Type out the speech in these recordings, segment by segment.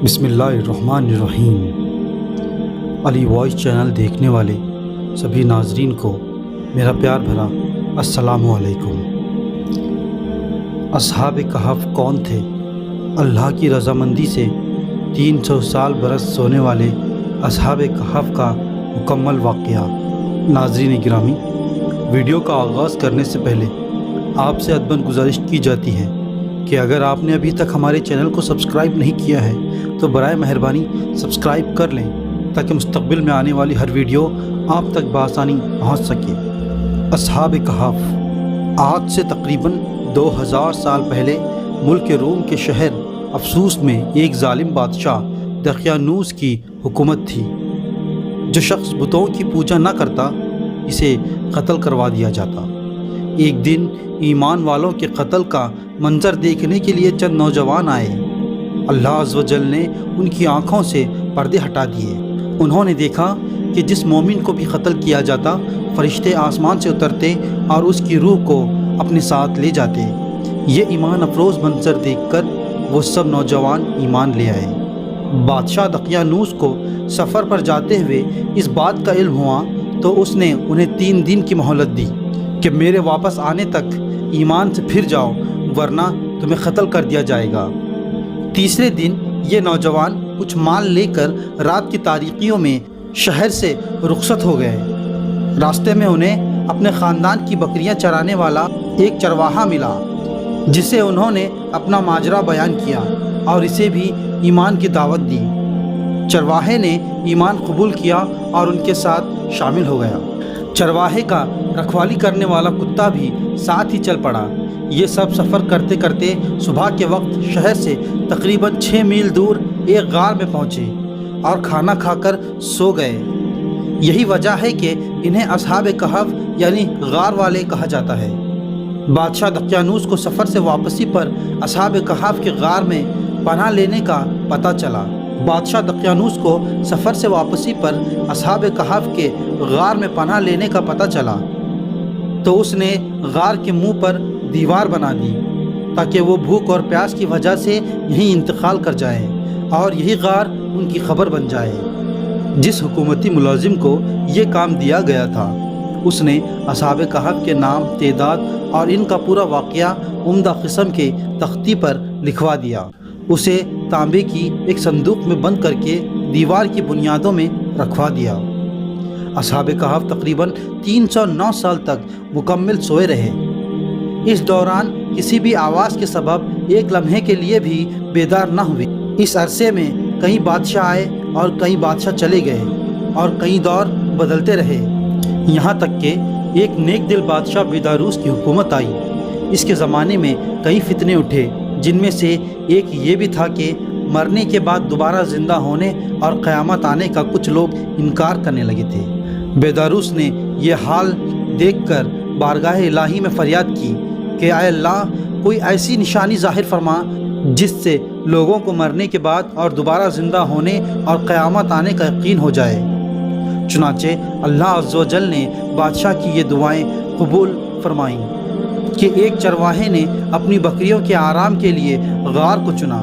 بسم اللہ الرحمن الرحیم۔ علی وائس چینل دیکھنے والے سبھی ناظرین کو میرا پیار بھرا السلام علیکم۔ اصحاب کہف کون تھے؟ اللہ کی رضامندی سے 300 سال برس سونے والے اصحاب کہف کا مکمل واقعہ۔ ناظرین گرامی، ویڈیو کا آغاز کرنے سے پہلے آپ سے ادباً گزارش کی جاتی ہے کہ اگر آپ نے ابھی تک ہمارے چینل کو سبسکرائب نہیں کیا ہے تو برائے مہربانی سبسکرائب کر لیں تاکہ مستقبل میں آنے والی ہر ویڈیو آپ تک بآسانی پہنچ سکے۔ اصحاب کہف آج سے تقریباً 2000 سال پہلے ملک روم کے شہر افسوس میں ایک ظالم بادشاہ دقیانوس کی حکومت تھی۔ جو شخص بتوں کی پوجا نہ کرتا اسے قتل کروا دیا جاتا۔ ایک دن ایمان والوں کے قتل کا منظر دیکھنے کے لیے چند نوجوان آئے۔ اللہ عز و جل نے ان کی آنکھوں سے پردے ہٹا دیے۔ انہوں نے دیکھا کہ جس مومن کو بھی قتل کیا جاتا فرشتے آسمان سے اترتے اور اس کی روح کو اپنے ساتھ لے جاتے۔ یہ ایمان افروز منظر دیکھ کر وہ سب نوجوان ایمان لے آئے۔ بادشاہ دقیانوس کو سفر پر جاتے ہوئے اس بات کا علم ہوا تو اس نے انہیں 3 دن کی مہلت دی کہ میرے واپس آنے تک ایمان سے پھر جاؤ ورنہ تمہیں قتل کر دیا جائے گا۔ تیسرے دن یہ نوجوان کچھ مال لے کر رات کی تاریکیوں میں شہر سے رخصت ہو گئے۔ راستے میں انہیں اپنے خاندان کی بکریاں چرانے والا ایک چرواہا ملا جسے انہوں نے اپنا ماجرا بیان کیا اور اسے بھی ایمان کی دعوت دی۔ چرواہے نے ایمان قبول کیا اور ان کے ساتھ شامل ہو گیا۔ چرواہے کا رکھوالی کرنے والا کتا بھی ساتھ ہی چل پڑا۔ یہ سب سفر کرتے کرتے صبح کے وقت شہر سے تقریباً 6 میل دور ایک غار میں پہنچے اور کھانا کھا کر سو گئے۔ یہی وجہ ہے کہ انہیں اصحاب کہف یعنی غار والے کہا جاتا ہے۔ بادشاہ دقیانوس کو سفر سے واپسی پر اصحاب کہف کے غار میں پناہ لینے کا پتہ چلا۔ بادشاہ دقیانوس کو سفر سے واپسی پر اصحاب کہف کے غار میں پناہ لینے کا پتہ چلا تو اس نے غار کے منہ پر دیوار بنا دی تاکہ وہ بھوک اور پیاس کی وجہ سے یہیں انتقال کر جائے اور یہی غار ان کی خبر بن جائے۔ جس حکومتی ملازم کو یہ کام دیا گیا تھا اس نے اصحاب کہف کے نام، تعداد اور ان کا پورا واقعہ عمدہ قسم کے تختی پر لکھوا دیا۔ اسے تانبے کی ایک صندوق میں بند کر کے دیوار کی بنیادوں میں رکھوا دیا۔ اصحاب کہف تقریباً 309 سال تک مکمل سوئے رہے۔ اس دوران کسی بھی آواز کے سبب ایک لمحے کے لیے بھی بیدار نہ ہوئے۔ اس عرصے میں کئی بادشاہ آئے اور کئی بادشاہ چلے گئے اور کئی دور بدلتے رہے، یہاں تک کہ ایک نیک دل بادشاہ بیداروس کی حکومت آئی۔ اس کے زمانے میں کئی فتنے اٹھے جن میں سے ایک یہ بھی تھا کہ مرنے کے بعد دوبارہ زندہ ہونے اور قیامت آنے کا کچھ لوگ انکار کرنے لگے تھے۔ بیداروس نے یہ حال دیکھ کر بارگاہ الہی میں فریاد کی کہ اے اللہ، کوئی ایسی نشانی ظاہر فرما جس سے لوگوں کو مرنے کے بعد اور دوبارہ زندہ ہونے اور قیامت آنے کا یقین ہو جائے۔ چنانچہ اللہ عز و جل نے بادشاہ کی یہ دعائیں قبول فرمائیں کہ ایک چرواہے نے اپنی بکریوں کے آرام کے لیے غار کو چنا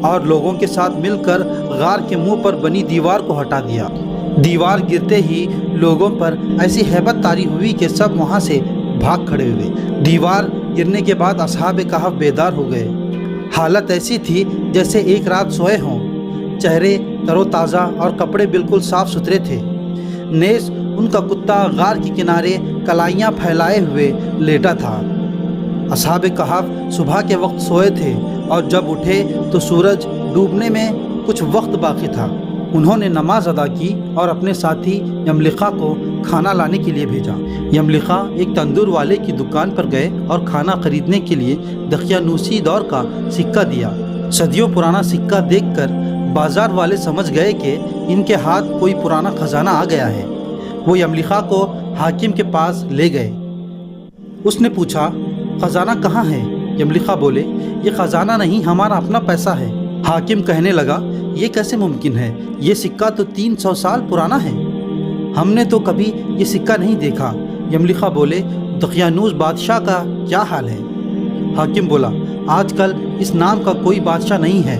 اور لوگوں کے ساتھ مل کر غار کے منہ پر بنی دیوار کو ہٹا دیا۔ دیوار گرتے ہی لوگوں پر ایسی ہیبت طاری ہوئی کہ سب وہاں سے بھاگ کھڑے ہوئے۔ دیوار گرنے کے بعد اصحاب کہف بیدار ہو گئے۔ حالت ایسی تھی جیسے ایک رات سوئے ہوں۔ چہرے تر و تازہ اور کپڑے بالکل صاف ستھرے تھے۔ نیز ان کا کتا غار کے کنارے کلائیاں پھیلائے ہوئے لیٹا تھا۔ اصحاب کہف صبح کے وقت سوئے تھے اور جب اٹھے تو سورج ڈوبنے میں کچھ وقت باقی تھا۔ انہوں نے نماز ادا کی اور اپنے ساتھی یملقہ کو کھانا لانے کے لیے بھیجا۔ یملقہ ایک تندور والے کی دکان پر گئے اور کھانا خریدنے کے لیے دقیانوسی دور کا سکہ دیا۔ صدیوں پرانا سکہ دیکھ کر بازار والے سمجھ گئے کہ ان کے ہاتھ کوئی پرانا خزانہ آ گیا ہے۔ وہ یملقہ کو حاکم کے پاس لے گئے۔ اس نے پوچھا، خزانہ کہاں ہے؟ یملقہ بولے، یہ خزانہ نہیں، ہمارا اپنا پیسہ ہے۔ حاکم کہنے لگا، یہ کیسے ممکن ہے؟ یہ سکہ تو 300 سال پرانا ہے، ہم نے تو کبھی یہ سکہ نہیں دیکھا۔ یملقہ بولے، دقیانوس بادشاہ کا کیا حال ہے؟ حاکم بولا، آج کل اس نام کا کوئی بادشاہ نہیں ہے،